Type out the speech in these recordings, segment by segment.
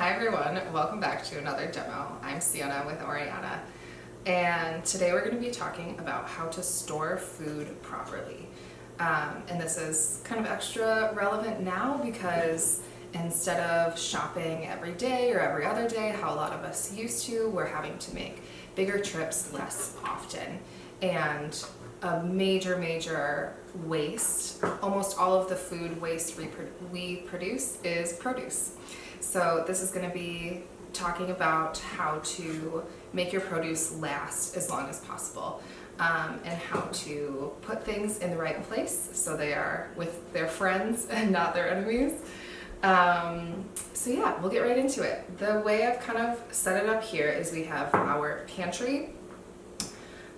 Hi everyone, welcome back to another demo. I'm Siena with Oriana, and today we're going to be talking about how to store food properly. And this is kind of extra relevant now because instead of shopping every day or every other day, how a lot of us used to, we're having to make bigger trips less often. And a major waste, almost all of the food waste we produce is produce. So this is going to be talking about how to make your produce last as long as possible, and how to put things in the right place so they are with their friends and not their enemies. So yeah, we'll get right into it. The way I've kind of set it up here is we have our pantry,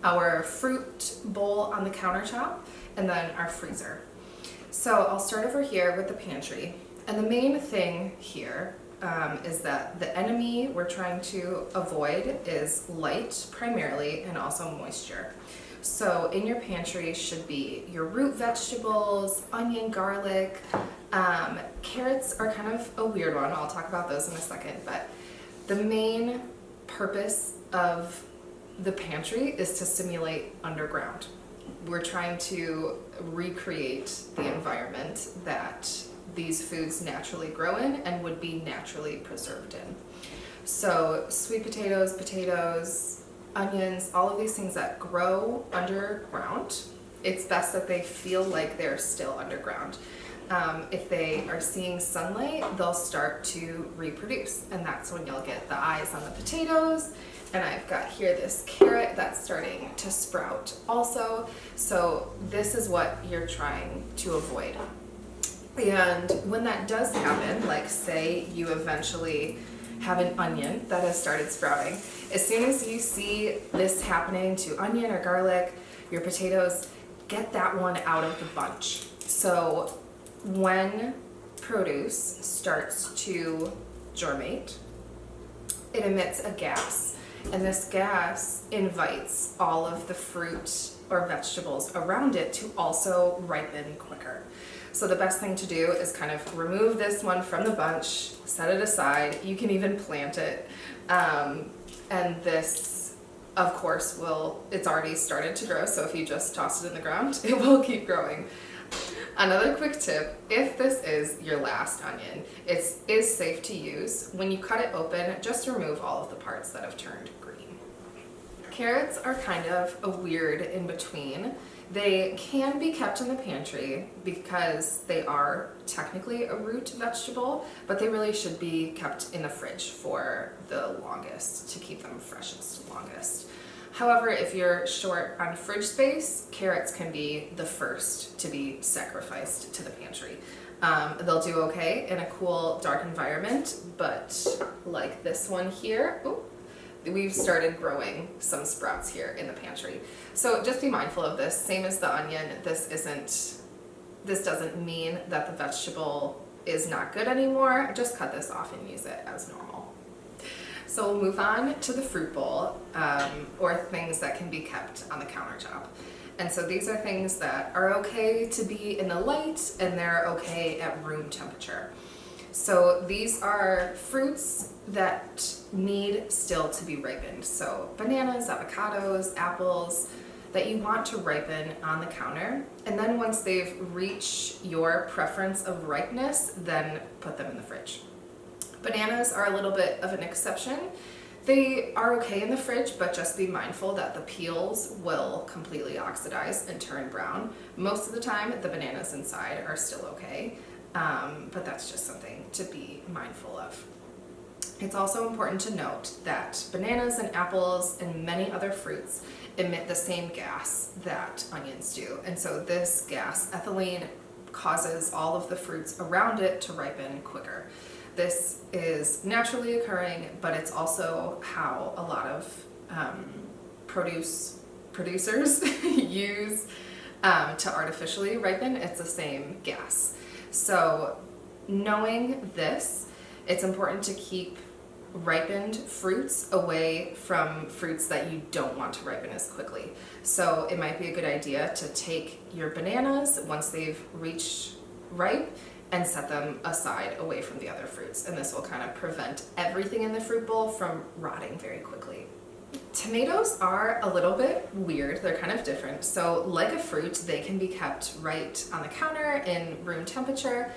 our fruit bowl on the countertop, and then our freezer. So I'll start over here with the pantry. And the main thing here is that the enemy we're trying to avoid is light primarily, and also moisture. So in your pantry should be your root vegetables, onion, garlic. Carrots are kind of a weird one. I'll talk about those in a second. But the main purpose of the pantry is to simulate underground. We're trying to recreate the environment that these foods naturally grow in and would be naturally preserved in. So sweet potatoes, onions, all of these things that grow underground, it's best that they feel like they're still underground. If they are seeing sunlight, they'll start to reproduce, and that's when you'll get the eyes on the potatoes. And I've got here this carrot that's starting to sprout also. So this is what you're trying to avoid. And when that does happen, like say you eventually have an onion that has started sprouting, as soon as you see this happening to onion or garlic, your potatoes, get that one out of the bunch. So when produce starts to germinate, it emits a gas. And this gas invites all of the fruit or vegetables around it to also ripen quicker. So the best thing to do is kind of remove this one from the bunch, set it aside. You can even plant it. And this, of course, it's already started to grow, so if you just toss it in the ground, it will keep growing. Another quick tip, if this is your last onion, it is safe to use. When you cut it open, just remove all of the parts that have turned green. Carrots are kind of a weird in-between. They can be kept in the pantry because they are technically a root vegetable, but they really should be kept in the fridge for the longest, to keep them freshest longest. However, if you're short on fridge space, carrots can be the first to be sacrificed to the pantry. They'll do okay in a cool, dark environment, but like this one here, we've started growing some sprouts here in the pantry. So just be mindful of this. Same as the onion, this doesn't mean that the vegetable is not good anymore. Just cut this off and use it as normal. So we'll move on to the fruit bowl, or things that can be kept on the countertop. And so these are things that are okay to be in the light, and they're okay at room temperature. So these are fruits that need still to be ripened. So bananas, avocados, apples that you want to ripen on the counter. And then once they've reached your preference of ripeness, then put them in the fridge. Bananas are a little bit of an exception. They are okay in the fridge, but just be mindful that the peels will completely oxidize and turn brown. Most of the time, the bananas inside are still okay. But that's just something to be mindful of. It's also important to note that bananas and apples and many other fruits emit the same gas that onions do. And so this gas, ethylene, causes all of the fruits around it to ripen quicker. This is naturally occurring, but it's also how a lot of producers use to artificially ripen. It's the same gas. So knowing this, it's important to keep ripened fruits away from fruits that you don't want to ripen as quickly. So it might be a good idea to take your bananas once they've reached ripe and set them aside away from the other fruits. And this will kind of prevent everything in the fruit bowl from rotting very quickly. Tomatoes are a little bit weird. They're kind of different. So like a fruit, they can be kept right on the counter in room temperature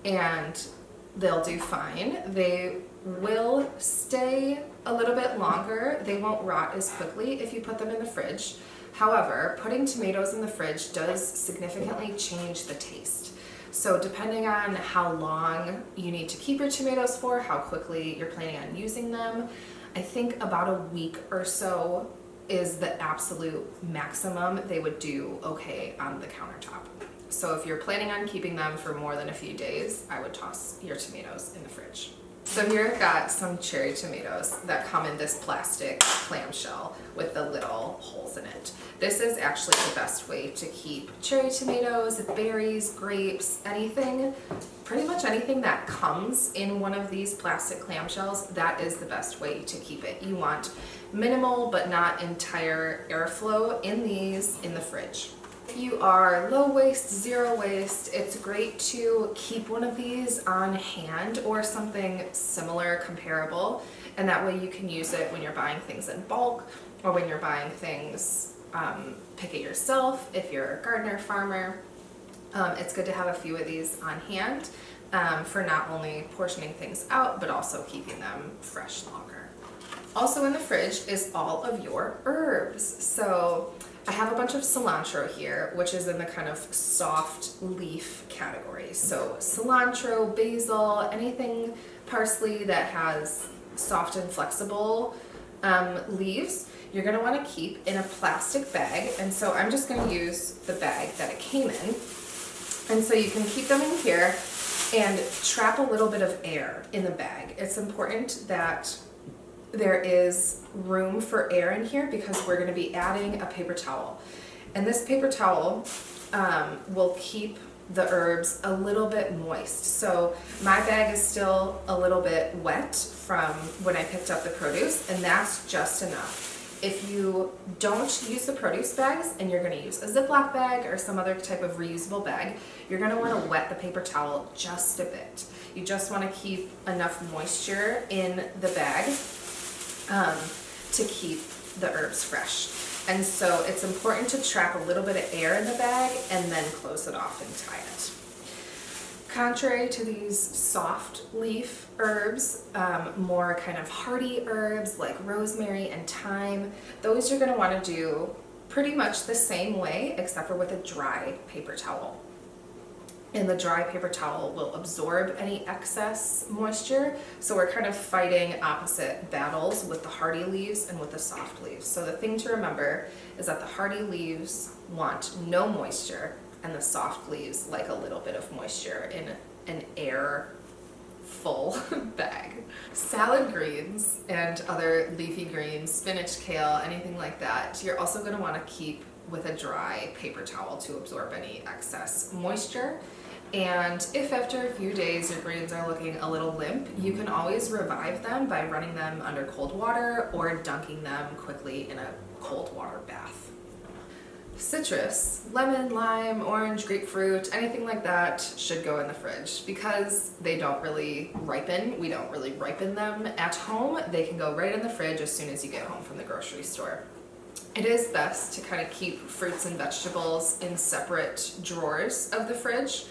and they'll do fine. They will stay a little bit longer. They won't rot as quickly if you put them in the fridge. However, putting tomatoes in the fridge does significantly change the taste. So depending on how long you need to keep your tomatoes for, how quickly you're planning on using them, I think about a week or so is the absolute maximum they would do okay on the countertop. So if you're planning on keeping them for more than a few days, I would toss your tomatoes in the fridge. So here I've got some cherry tomatoes that come in this plastic clamshell with the little holes in it. This is actually the best way to keep cherry tomatoes, berries, grapes, anything, pretty much anything that comes in one of these plastic clamshells, that is the best way to keep it. You want minimal but not entire airflow in these in the fridge. If you are low waste, zero waste, it's great to keep one of these on hand or something similar, comparable, and that way you can use it when you're buying things in bulk or when you're buying things, pick it yourself if you're a gardener, farmer. It's good to have a few of these on hand for not only portioning things out but also keeping them fresh longer. Also in the fridge is all of your herbs. So I have a bunch of cilantro here, which is in the kind of soft leaf category. So cilantro, basil, anything, parsley that has soft and flexible leaves, you're gonna wanna keep in a plastic bag. And so I'm just gonna use the bag that it came in. And so you can keep them in here and trap a little bit of air in the bag. It's important that there is room for air in here because we're going to be adding a paper towel. And this paper towel will keep the herbs a little bit moist. So my bag is still a little bit wet from when I picked up the produce, and that's just enough. If you don't use the produce bags and you're going to use a Ziploc bag or some other type of reusable bag, you're going to want to wet the paper towel just a bit. You just want to keep enough moisture in the bag to keep the herbs fresh. And so it's important to trap a little bit of air in the bag and then close it off and tie it. Contrary to these soft leaf herbs, more kind of hardy herbs like rosemary and thyme, those you're going to want to do pretty much the same way except for with a dry paper towel. And the dry paper towel will absorb any excess moisture. So we're kind of fighting opposite battles with the hardy leaves and with the soft leaves. So the thing to remember is that the hardy leaves want no moisture and the soft leaves like a little bit of moisture in an air full bag. Salad greens and other leafy greens, spinach, kale, anything like that, you're also going to want to keep with a dry paper towel to absorb any excess moisture. And if after a few days your greens are looking a little limp, you can always revive them by running them under cold water or dunking them quickly in a cold water bath. Citrus, lemon, lime, orange, grapefruit, anything like that should go in the fridge because they don't really ripen. We don't really ripen them at home. They can go right in the fridge as soon as you get home from the grocery store. It is best to kind of keep fruits and vegetables in separate drawers of the fridge.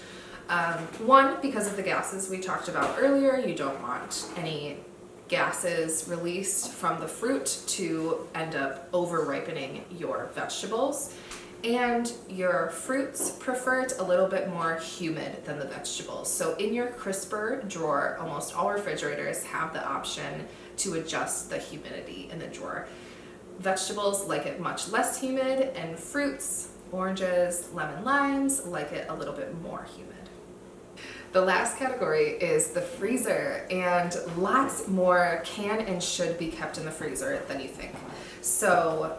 One, because of the gases we talked about earlier, you don't want any gases released from the fruit to end up over ripening your vegetables. And your fruits prefer it a little bit more humid than the vegetables. So in your crisper drawer, almost all refrigerators have the option to adjust the humidity in the drawer. Vegetables like it much less humid, and fruits, oranges, lemon, limes, like it a little bit more humid. The last category is the freezer, and lots more can and should be kept in the freezer than you think. So,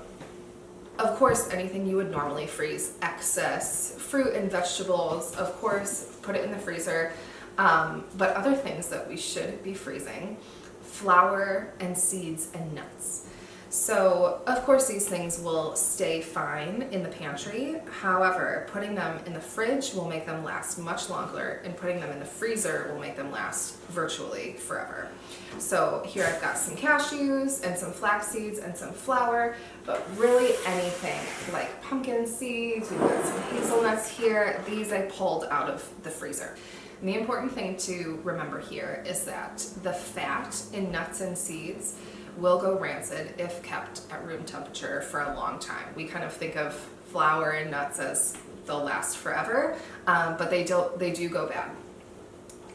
of course, anything you would normally freeze, excess fruit and vegetables, of course, put it in the freezer. But other things that we should be freezing, flour and seeds and nuts. So, of course, these things will stay fine in the pantry. However, putting them in the fridge will make them last much longer, and putting them in the freezer will make them last virtually forever. So here I've got some cashews and some flax seeds and some flour, but really anything like pumpkin seeds, we've got some hazelnuts here. These I pulled out of the freezer. And the important thing to remember here is that the fat in nuts and seeds will go rancid if kept at room temperature for a long time. We kind of think of flour and nuts as they'll last forever, but they do go bad.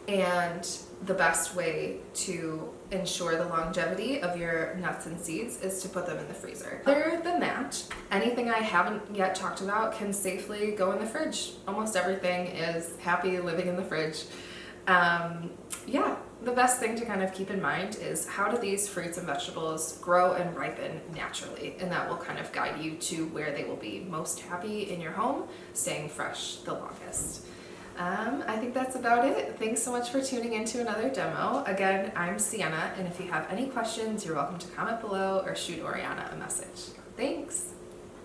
And the best way to ensure the longevity of your nuts and seeds is to put them in the freezer. Other than that, anything I haven't yet talked about can safely go in the fridge. Almost everything is happy living in the fridge. Yeah, the best thing to kind of keep in mind is how do these fruits and vegetables grow and ripen naturally, and that will kind of guide you to where they will be most happy in your home, staying fresh the longest. I think that's about it. Thanks so much for tuning in to another demo. Again, I'm Sienna, and if you have any questions, you're welcome to comment below or shoot Oriana a message.